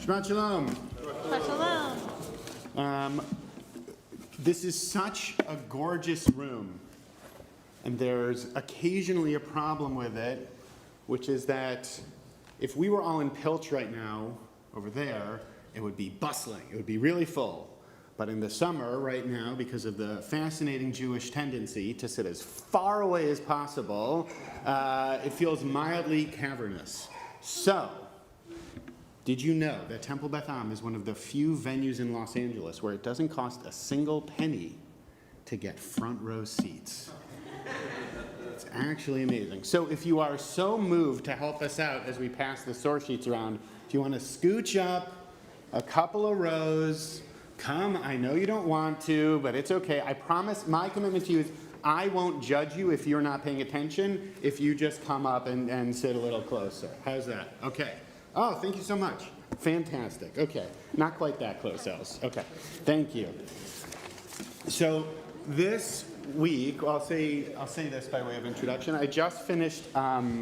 Shabbat shalom. Shabbat shalom. This is such a gorgeous room, and there's occasionally a problem with it, which is that if we were all in Pilch right now, over there, it would be bustling. It would be really full. But in the summer, right now, because of the fascinating Jewish tendency to sit as far away as possible, it feels mildly cavernous. So, did you know that Temple Beth Am is one of the few venues in Los Angeles where it doesn't cost a single penny to get front row seats? It's actually amazing. So if you are so moved to help us out as we pass the source sheets around, if you want to scooch up a couple of rows, come. I know you don't want to, but it's okay. I promise, my commitment to you is I won't judge you if you're not paying attention, if you just come up and sit a little closer. How's that? Okay. Oh, thank you so much. Fantastic. Okay. Not quite that close, Els. Okay. Thank you. So this week, I'll say this by way of introduction. I just finished a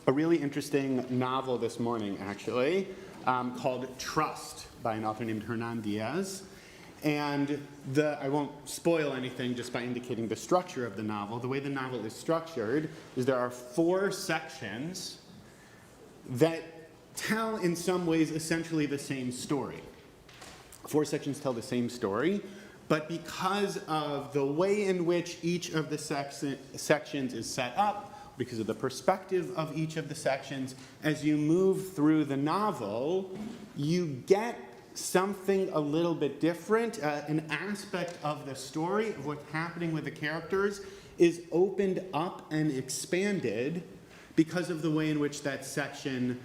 really interesting novel this morning, actually, called Trust by an author named Hernan Diaz. And I won't spoil anything just by indicating the structure of the novel. The way the novel is structured is there are 4 sections that tell in some ways essentially the same story. 4 sections tell the same story, but because of the way in which each of the sections is set up, because of the perspective of each of the sections, as you move through the novel, you get something a little bit different. An aspect of the story, of what's happening with the characters, is opened up and expanded because of the way in which that section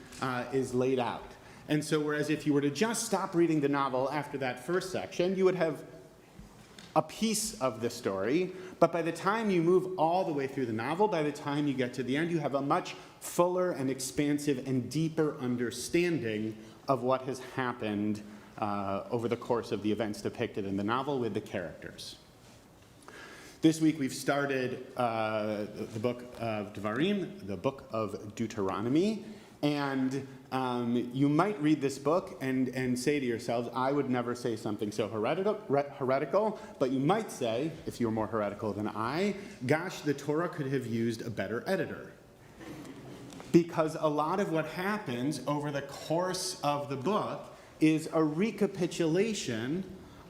is laid out. And so whereas if you were to just stop reading the novel after that first section, you would have a piece of the story, but by the time you move all the way through the novel, by the time you get to the end, you have a much fuller and expansive and deeper understanding of what has happened over the course of the events depicted in the novel with the characters. This week we've started the book of Devarim, the book of Deuteronomy, and you might read this book and say to yourselves, I would never say something so heretical, but you might say, if you're more heretical than I, gosh, the Torah could have used a better editor. Because a lot of what happens over the course of the book is a recapitulation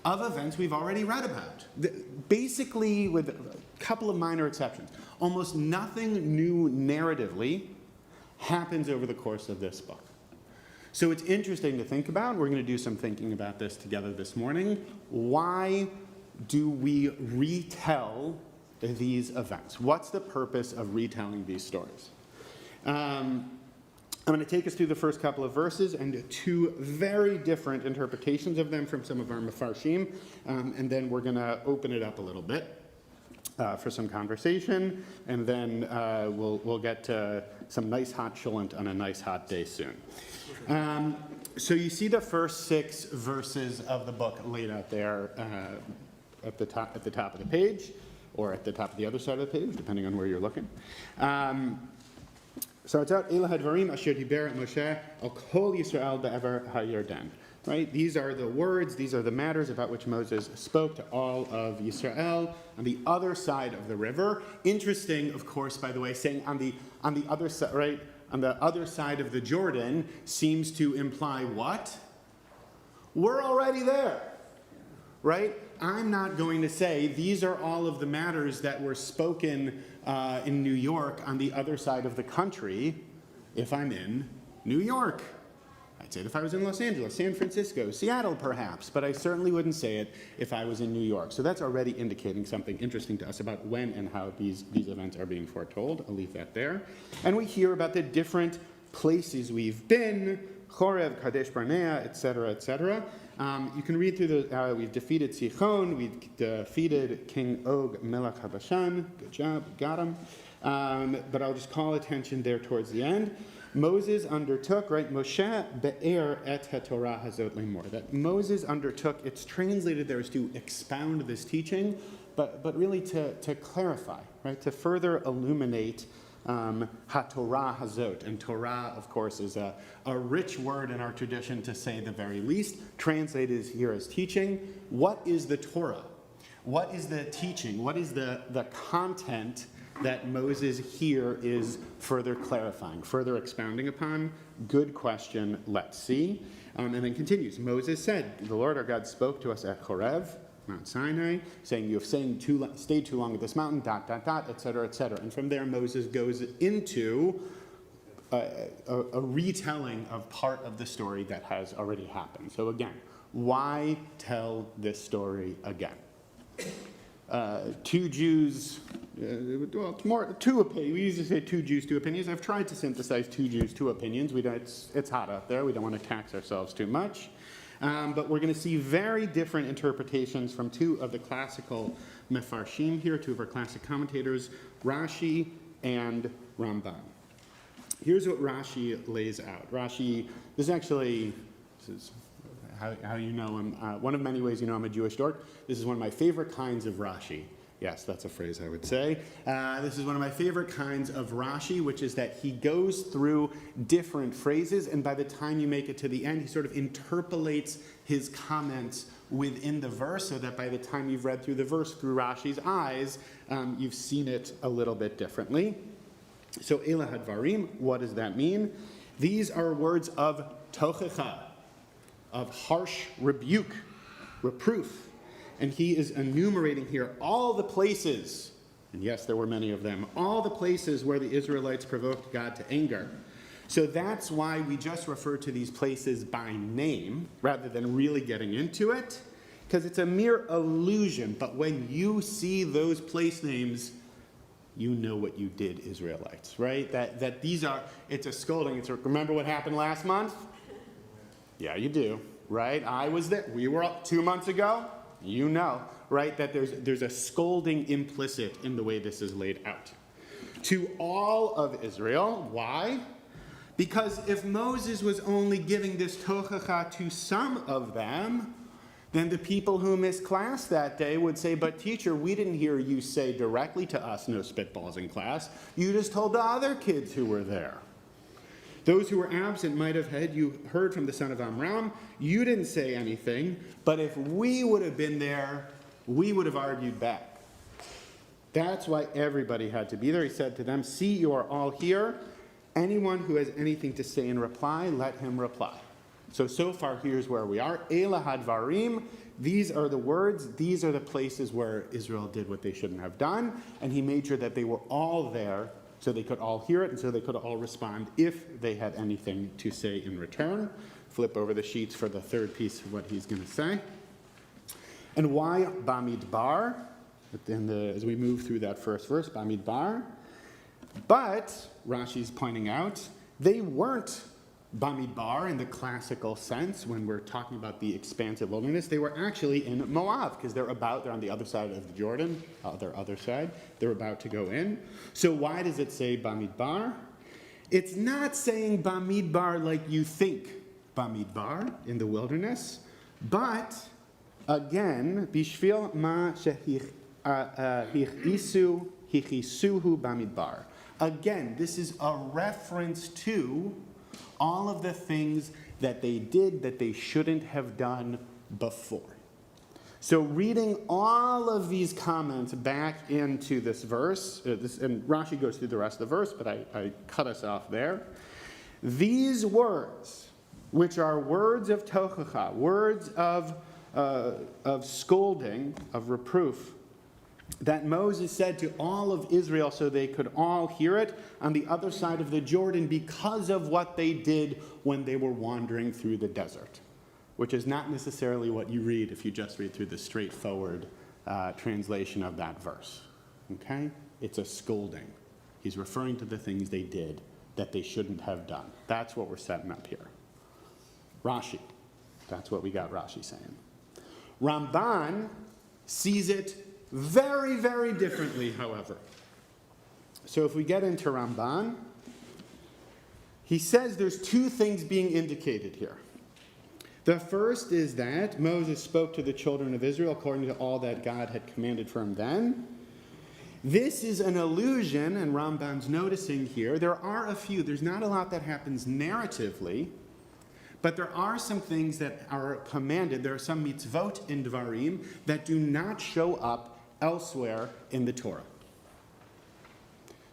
of events we've already read about. Basically, with a couple of minor exceptions, almost nothing new narratively happens over the course of this book. So it's interesting to think about. We're going to do some thinking about this together this morning. Why do we retell these events? What's the purpose of retelling these stories? I'm going to take us through the first couple of verses and 2 very different interpretations of them from some of our Mefarshim, and then we're going to open it up a little bit for some conversation, and then we'll get to some nice hot cholent on a nice hot day soon. So you see the first 6 verses of the book laid out there at the top of the page, or at the top of the other side of the page, depending on where you're looking. Starts out, Elah hadvarim asher diber Moshe al kol Yisrael be'ever ha'Yarden. Right? These are the words, these are the matters about which Moses spoke to all of Yisrael on the other side of the river. Interesting, of course, by the way, saying on the other side, right? On the other side of the Jordan seems to imply what? We're already there. Right? I'm not going to say these are all of the matters that were spoken in New York on the other side of the country if I'm in New York. I'd say it if I was in Los Angeles, San Francisco, Seattle perhaps, but I certainly wouldn't say it if I was in New York. So that's already indicating something interesting to us about when and how these events are being foretold. I'll leave that there. And we hear about the different places we've been, Chorev, Kadesh Barnea, etc., etc. You can read through we've defeated Sichon, we've defeated King Og Melech HaBashan. Good job, got him. But I'll just call attention there towards the end. Moses undertook, right, Moshe be'er et haTorah hazot lemor. That Moses undertook, it's translated there as to expound this teaching, but really to clarify, right, to further illuminate HaTorah Hazot. And Torah, of course, is a rich word in our tradition, to say the very least, translated here as teaching. What is the Torah? What is the teaching? What is the content that Moses here is further clarifying, further expounding upon? Good question. Let's see. And then continues. Moses said, the Lord our God spoke to us at Horeb, Mount Sinai, saying, you have stayed too long at this mountain, ... etc., etc. And from there, Moses goes into a retelling of part of the story that has already happened. So again, why tell this story again? Two Jews, two opinions. We usually say two Jews, two opinions. I've tried to synthesize two Jews, two opinions. It's hot out there. We don't want to tax ourselves too much. But we're going to see very different interpretations from two of the classical mefarshim here, two of our classic commentators, Rashi and Ramban. Here's what Rashi lays out. Rashi, this is how you know I'm, one of many ways you know I'm a Jewish dork. This is one of my favorite kinds of Rashi. Yes, that's a phrase I would say. This is one of my favorite kinds of Rashi, which is that he goes through different phrases, and by the time you make it to the end, he sort of interpolates his comments within the verse, so that by the time you've read through the verse through Rashi's eyes, you've seen it a little bit differently. So, Elah Hadvarim, what does that mean? These are words of tochecha, of harsh rebuke, reproof. And he is enumerating here all the places, and yes, there were many of them, all the places where the Israelites provoked God to anger. So that's why we just refer to these places by name, rather than really getting into it, because it's a mere illusion. But when you see those place names, you know what you did, Israelites, right? That these are, it's a scolding. Remember what happened last month? Yeah, you do, right? I was there. We were up 2 months ago. You know, right, that there's a scolding implicit in the way this is laid out. To all of Israel. Why? Because if Moses was only giving this tochacha to some of them, then the people who missed class that day would say, but teacher, we didn't hear you say directly to us, no spitballs in class. You just told the other kids who were there. Those who were absent might have heard from the son of Amram. You didn't say anything, but if we would have been there, we would have argued back. That's why everybody had to be there. He said to them, see, you are all here. Anyone who has anything to say in reply, let him reply. So far, here's where we are. Elah Hadvarim. These are the words. These are the places where Israel did what they shouldn't have done. And he made sure that they were all there, so they could all hear it, and so they could all respond if they had anything to say in return. Flip over the sheets for the third piece of what he's going to say. And why Bamidbar? As we move through that first verse, Bamidbar. But, Rashi's pointing out, they weren't Bamidbar in the classical sense when we're talking about the expansive wilderness. They were actually in Moab, because they're on the other side of the Jordan, their other side. They're about to go in. So why does it say Bamidbar? It's not saying Bamidbar like you think Bamidbar in the wilderness, but again, Bishvil ma shehichissuhu Bamidbar. Again, this is a reference to all of the things that they did that they shouldn't have done before. So reading all of these comments back into this verse, and Rashi goes through the rest of the verse, but I cut us off there. These words, which are words of tochacha, words of scolding, of reproof, that Moses said to all of Israel so they could all hear it on the other side of the Jordan because of what they did when they were wandering through the desert, which is not necessarily what you read if you just read through the straightforward translation of that verse. Okay? It's a scolding. He's referring to the things they did that they shouldn't have done. That's what we're setting up here. Rashi. That's what we got Rashi saying. Ramban sees it very, very differently, however. So if we get into Ramban, he says there's two things being indicated here. The first is that Moses spoke to the children of Israel according to all that God had commanded from then. This is an allusion, and Ramban's noticing here, there are a few, there's not a lot that happens narratively, but there are some things that are commanded. There are some mitzvot in Dvarim that do not show up elsewhere in the Torah.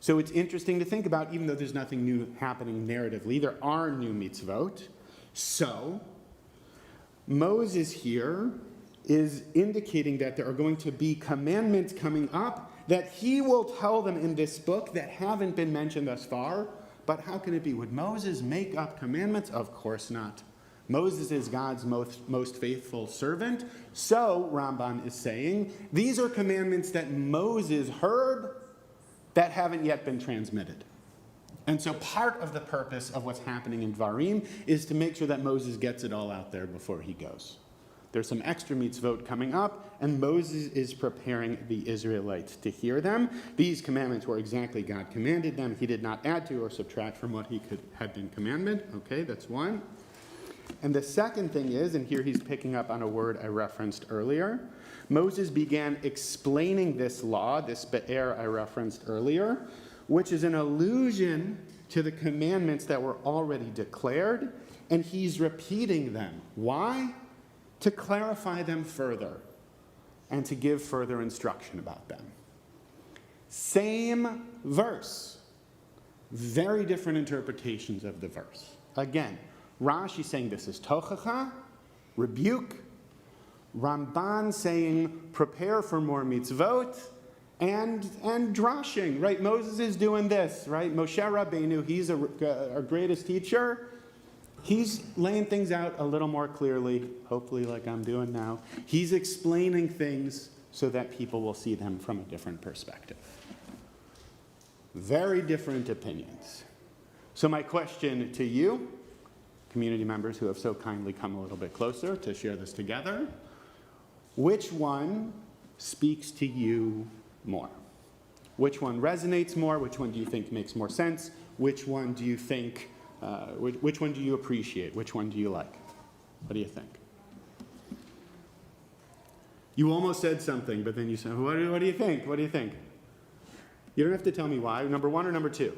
So it's interesting to think about, even though there's nothing new happening narratively, there are new mitzvot. So Moses here is indicating that there are going to be commandments coming up that he will tell them in this book that haven't been mentioned thus far. But how can it be? Would Moses make up commandments? Of course not. Moses is God's most faithful servant. So, Ramban is saying, these are commandments that Moses heard that haven't yet been transmitted. And so part of the purpose of what's happening in Dvarim is to make sure that Moses gets it all out there before he goes. There's some extra mitzvot coming up, and Moses is preparing the Israelites to hear them. These commandments were exactly God commanded them. He did not add to or subtract from what had been commanded. Okay, that's one. And the second thing is, and here he's picking up on a word I referenced earlier, Moses began explaining this law, this be'er I referenced earlier, which is an allusion to the commandments that were already declared, and he's repeating them. Why? To clarify them further and to give further instruction about them. Same verse, very different interpretations of the verse. Again, Rashi saying this is tochacha, rebuke. Ramban saying prepare for more mitzvot, and drashing, right? Moses is doing this, right? Moshe Rabbeinu, he's our greatest teacher. He's laying things out a little more clearly, hopefully like I'm doing now. He's explaining things so that people will see them from a different perspective. Very different opinions. So my question to you, community members who have so kindly come a little bit closer to share this together, which one speaks to you more? Which one resonates more? Which one do you think makes more sense? Which one do you think, which one do you appreciate? Which one do you like? What do you think? You almost said something, but then you said, what do you think? What do you think? You don't have to tell me why. Number one or number two?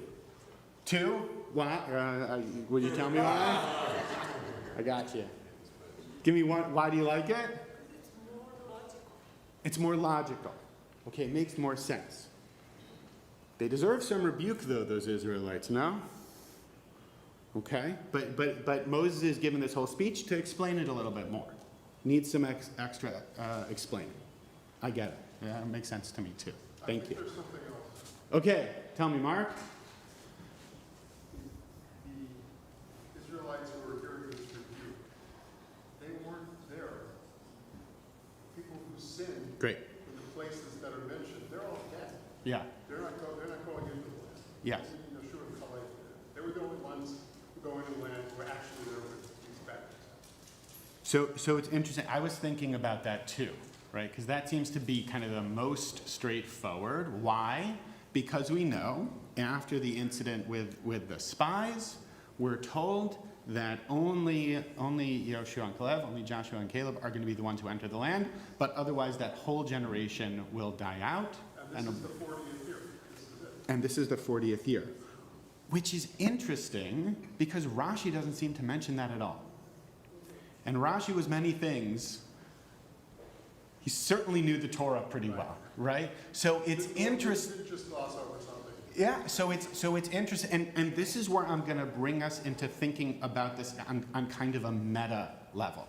Two? Why? Would you tell me why? I got you. Give me one. Why do you like it? It's more logical. Okay, it makes more sense. They deserve some rebuke, though, those Israelites, no? Okay, but Moses is given this whole speech to explain it a little bit more. Needs some extra explaining. I get it. Yeah, it makes sense to me, too. Thank you. There's something else. Okay, tell me, Mark. The Israelites who were hearing this review, they weren't there. People who sinned Great. in the places that are mentioned, they're all dead. Yeah. They're not going into the land. Yes. They were the only ones who go into the land who were actually there with these factors. So it's interesting. I was thinking about that too, right? Because that seems to be kind of the most straightforward. Why? Because we know after the incident with the spies, we're told that only Joshua and Caleb, only Joshua and Caleb are going to be the ones who enter the land, but otherwise that whole generation will die out. And this is the 40th year. This is it. And this is the 40th year, which is interesting because Rashi doesn't seem to mention that at all. And Rashi was many things. He certainly knew the Torah pretty well, right? So it's interesting. Just gloss over something. Yeah, so it's interesting, and this is where I'm going to bring us into thinking about this on kind of a meta level,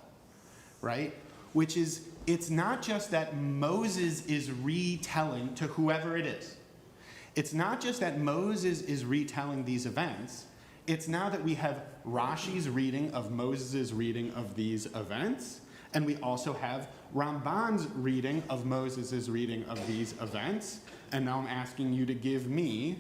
right? Which is, it's not just that Moses is retelling to whoever it is. It's not just that Moses is retelling these events. It's now that we have Rashi's reading of Moses' reading of these events, and we also have Ramban's reading of Moses' reading of these events. And now I'm asking you to give me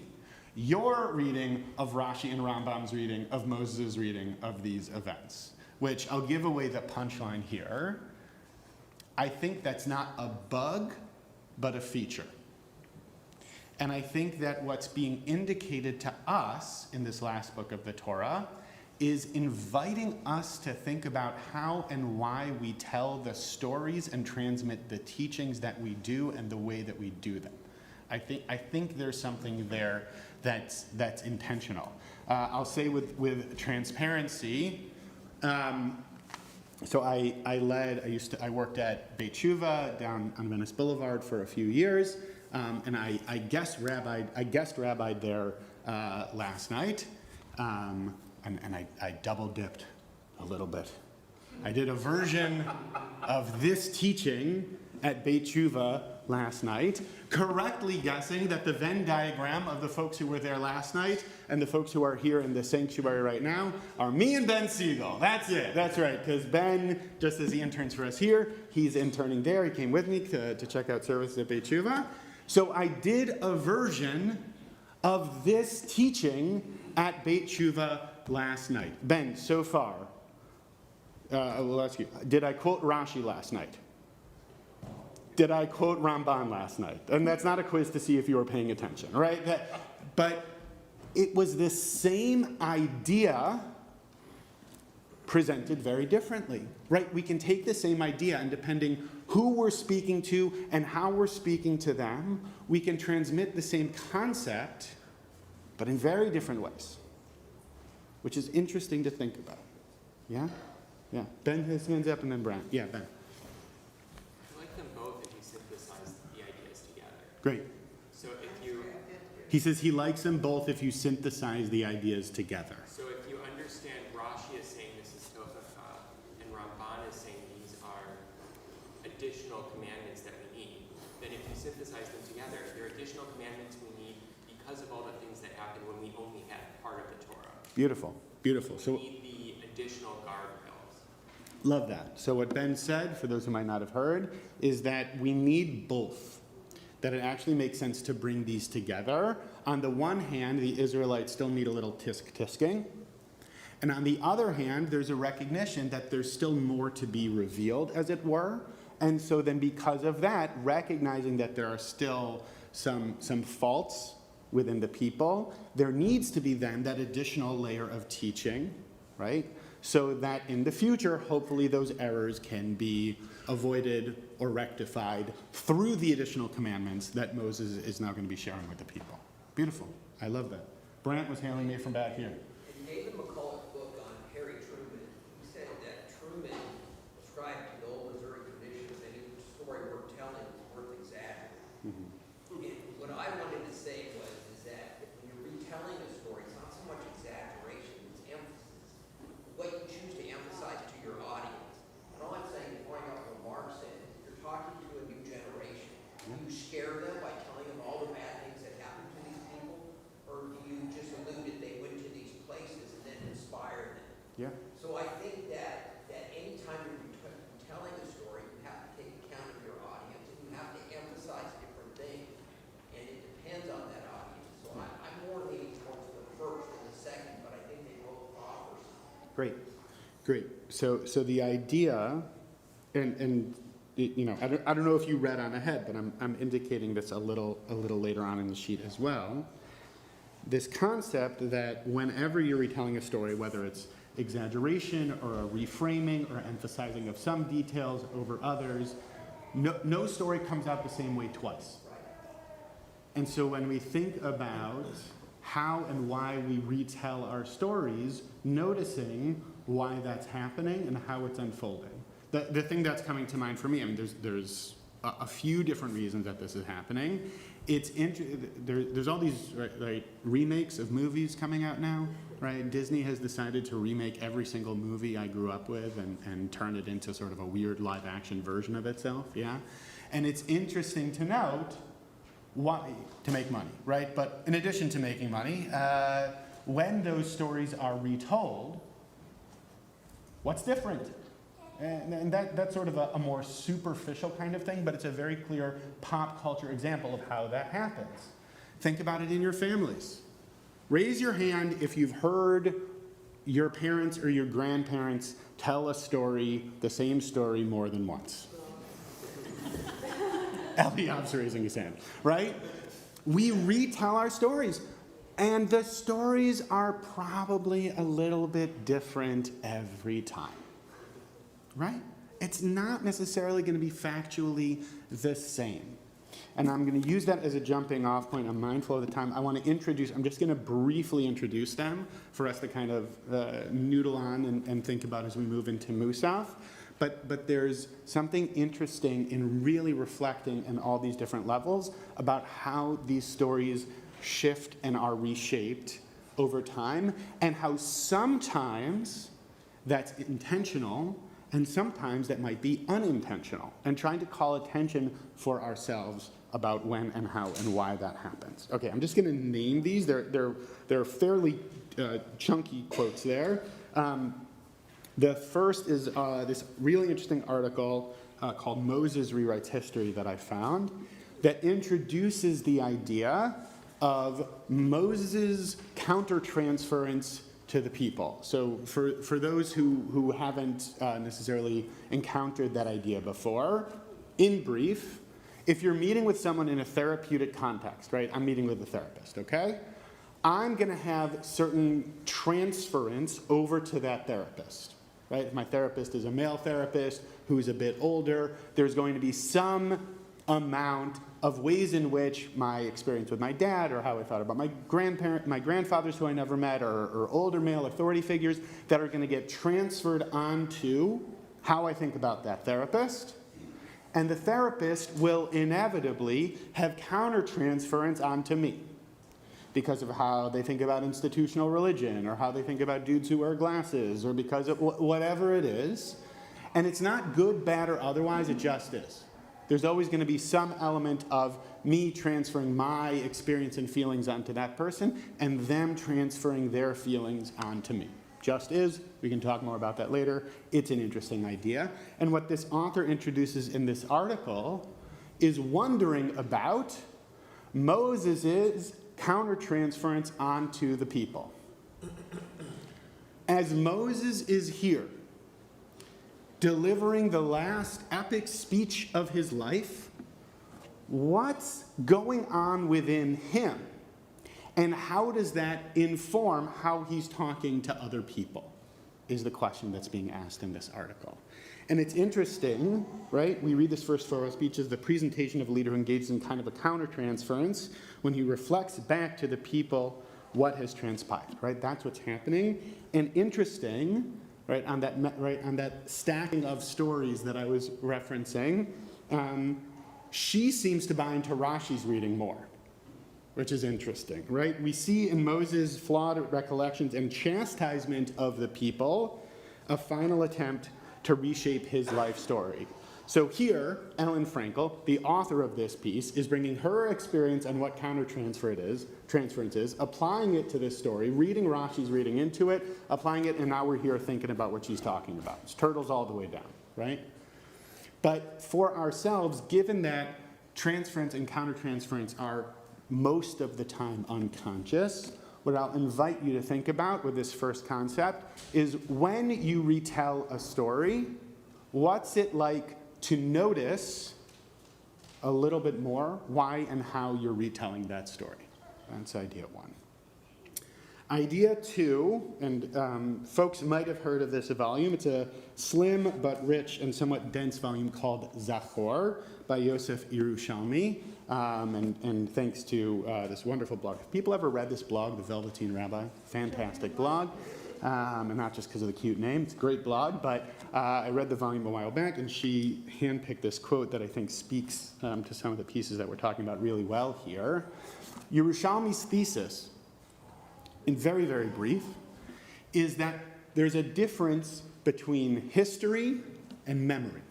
your reading of Rashi and Rambam's reading of Moses' reading of these events, which I'll give away the punchline here. I think that's not a bug, but a feature. And I think that what's being indicated to us in this last book of the Torah is inviting us to think about how and why we tell the stories and transmit the teachings that we do and the way that we do them. I think there's something there that's intentional. I'll say with transparency. So I worked at Beit Tshuva down on Venice Boulevard for a few years, and I guest rabbied there last night, and I double dipped a little bit. I did a version of this teaching at Beit Tshuva last night, correctly guessing that the Venn diagram of the folks who were there last night and the folks who are here in the sanctuary right now are me and Ben Siegel. That's it. That's right. Because Ben, just as he interns for us here, he's interning there. He came with me to check out services at Beit Tshuva. So I did a version of this teaching at Beit Tshuva last night. Ben, so far, we'll ask you, did I quote Rashi last night? Did I quote Ramban last night? And that's not a quiz to see if you were paying attention, right? But it was the same idea presented very differently, right? We can take the same idea, and depending who we're speaking to and how we're speaking to them, we can transmit the same concept, but in very different ways, which is interesting to think about. Yeah? Yeah. Ben, his hand's up, and then Brian. Yeah, Ben. Great. So if you... He says he likes them both if you synthesize the ideas together. So if you understand Rashi is saying this is Tochacha, and Ramban is saying these are additional commandments that we need, then if you synthesize them together, they're additional commandments we need because of all the things that happen when we only had part of the Torah. Beautiful. Beautiful. So we need the additional guardrails. Love that. So what Ben said, for those who might not have heard, is that we need both. That it actually makes sense to bring these together. On the one hand, the Israelites still need a little tisk-tisking. And on the other hand, there's a recognition that there's still more to be revealed, as it were. And so then because of that, recognizing that there are still some faults within the people, there needs to be then that additional layer of teaching, right? So that in the future, hopefully those errors can be avoided or rectified through the additional commandments that Moses is now going to be sharing with the people. Beautiful. I love that. Brant was hailing me from back here. In David McCullough's book on Harry Truman, he said that Truman ascribed to the old Missouri tradition that any story worth telling is worth exaggerating. And what I wanted to say is that when you're retelling a story, it's not so much exaggeration, it's emphasis. What you choose to emphasize to your audience. And all I'm saying, going off what Mark said, you're talking to a new generation. Do you scare them by telling them all the bad things that happened to these people? Or do you just allude that they went to these places and then inspire them? Yeah. So I think that any time you're telling a story, you have to take account of your audience, and you have to emphasize different things. And it depends on that audience. So I'm more leaning towards the first than the second, but I think they both offer something. Great. So the idea, and you know, I don't know if you read on ahead, but I'm indicating this a little later on in the sheet as well. This concept that whenever you're retelling a story, whether it's exaggeration or a reframing or emphasizing of some details over others, no story comes out the same way twice. And so when we think about how and why we retell our stories, noticing why that's happening and how it's unfolding. The thing that's coming to mind for me, I mean, there's a few different reasons that this is happening. There's all these right, remakes of movies coming out now, right? Disney has decided to remake every single movie I grew up with and turn it into sort of a weird live action version of itself, yeah? And it's interesting to note why, to make money, right? But in addition to making money, when those stories are retold, what's different? And that's sort of a more superficial kind of thing, but it's a very clear pop culture example of how that happens. Think about it in your families. Raise your hand if you've heard your parents or your grandparents tell a story, the same story, more than once. Eliab's raising his hand, right? We retell our stories, and the stories are probably a little bit different every time. Right? It's not necessarily going to be factually the same. and I'm going to use that as a jumping off point. I'm mindful of the time. I'm just going to briefly introduce them for us to kind of noodle on and think about as we move into Musaf. But there's something interesting in really reflecting in all these different levels about how these stories shift and are reshaped over time, and how sometimes that's intentional, and sometimes that might be unintentional, and trying to call attention for ourselves about when and how and why that happens. Okay, I'm just going to name these. They're fairly chunky quotes there. The first is this really interesting article called Moses Rewrites History that I found that introduces the idea of Moses' countertransference to the people. So for those who haven't necessarily encountered that idea before, in brief, if you're meeting with someone in a therapeutic context, right? I'm meeting with a therapist, okay? I'm going to have certain transference over to that therapist, right? If my therapist is a male therapist who's a bit older, there's going to be some amount of ways in which my experience with my dad, or how I thought about my grandfathers who I never met, or older male authority figures that are going to get transferred onto how I think about that therapist. And the therapist will inevitably have countertransference onto me because of how they think about institutional religion, or how they think about dudes who wear glasses, or because of whatever it is. And it's not good, bad, or otherwise, it just is. There's always going to be some element of me transferring my experience and feelings onto that person, and them transferring their feelings onto me. Just is. We can talk more about that later. It's an interesting idea. And what this author introduces in this article is wondering about Moses' countertransference onto the people. As Moses is here, delivering the last epic speech of his life, what's going on within him? And how does that inform how he's talking to other people, is the question that's being asked in this article. And it's interesting, right? We read this first photo speech as the presentation of a leader who engages in kind of a countertransference when he reflects back to the people what has transpired, right? That's what's happening. And interesting, right, on that stacking of stories that I was referencing, she seems to buy into Rashi's reading more, which is interesting, right? We see in Moses' flawed recollections and chastisement of the people a final attempt to reshape his life story. So here, Ellen Frankel, the author of this piece, is bringing her experience on what transference is, applying it to this story, reading Rashi's reading into it, applying it, and now we're here thinking about what she's talking about. It's turtles all the way down, right? But for ourselves, given that transference and countertransference are most of the time unconscious, what I'll invite you to think about with this first concept is when you retell a story, what's it like to notice a little bit more why and how you're retelling that story? That's idea one. Idea two, and folks might have heard of this volume. It's a slim but rich and somewhat dense volume called Zachor by Yosef Yerushalmi. And thanks to this wonderful blog. Have people ever read this blog, The Velveteen Rabbi? Fantastic blog. And not just because of the cute name. It's a great blog, but I read the volume a while back, and she handpicked this quote that I think speaks to some of the pieces that we're talking about really well here. Yerushalmi's thesis, in very, very brief, is that there's a difference between history and memory.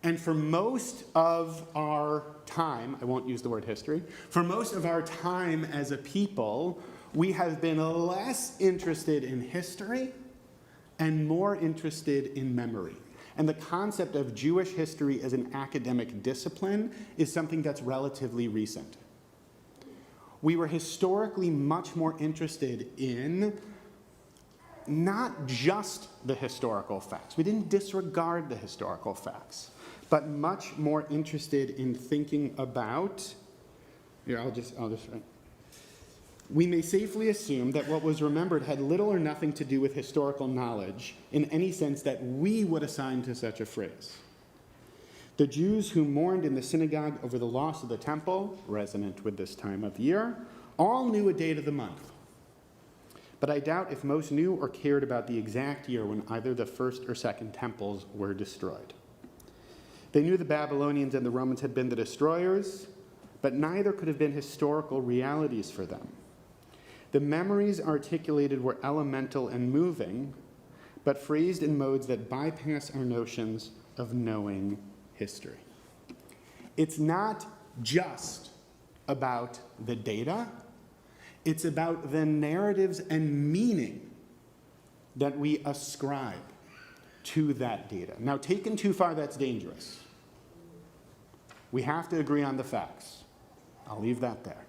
And for most of our time, I won't use the word history, for most of our time as a people, we have been less interested in history and more interested in memory. And the concept of Jewish history as an academic discipline is something that's relatively recent. We were historically much more interested in not just the historical facts. We didn't disregard the historical facts, but much more interested in thinking about, here, I'll just write. We may safely assume that what was remembered had little or nothing to do with historical knowledge in any sense that we would assign to such a phrase. The Jews who mourned in the synagogue over the loss of the temple, resonant with this time of year, all knew a date of the month. But I doubt if most knew or cared about the exact year when either the first or second temples were destroyed. They knew the Babylonians and the Romans had been the destroyers, but neither could have been historical realities for them. The memories articulated were elemental and moving, but phrased in modes that bypass our notions of knowing history. It's not just about the data, it's about the narratives and meaning that we ascribe to that data. Now, taken too far, that's dangerous. We have to agree on the facts. I'll leave that there.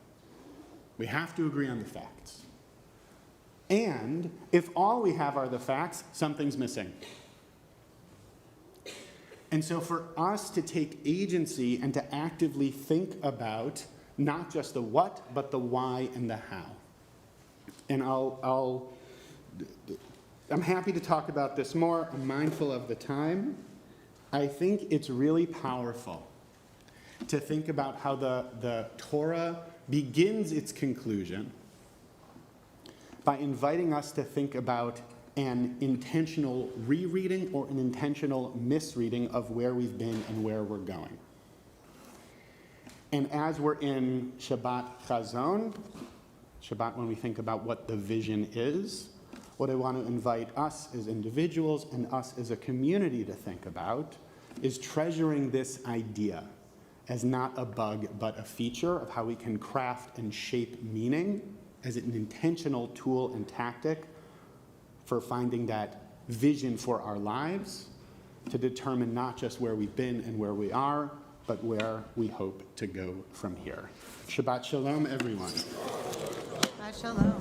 We have to agree on the facts. And if all we have are the facts, something's missing. And so for us to take agency and to actively think about not just the what, but the why and the how. And I'm happy to talk about this more. I'm mindful of the time. I think it's really powerful to think about how the Torah begins its conclusion by inviting us to think about an intentional rereading or an intentional misreading of where we've been and where we're going. And as we're in Shabbat Chazon, Shabbat when we think about what the vision is, what I want to invite us as individuals and us as a community to think about is treasuring this idea as not a bug but a feature of how we can craft and shape meaning as an intentional tool and tactic for finding that vision for our lives to determine not just where we've been and where we are, but where we hope to go from here. Shabbat Shalom, everyone. Shabbat Shalom.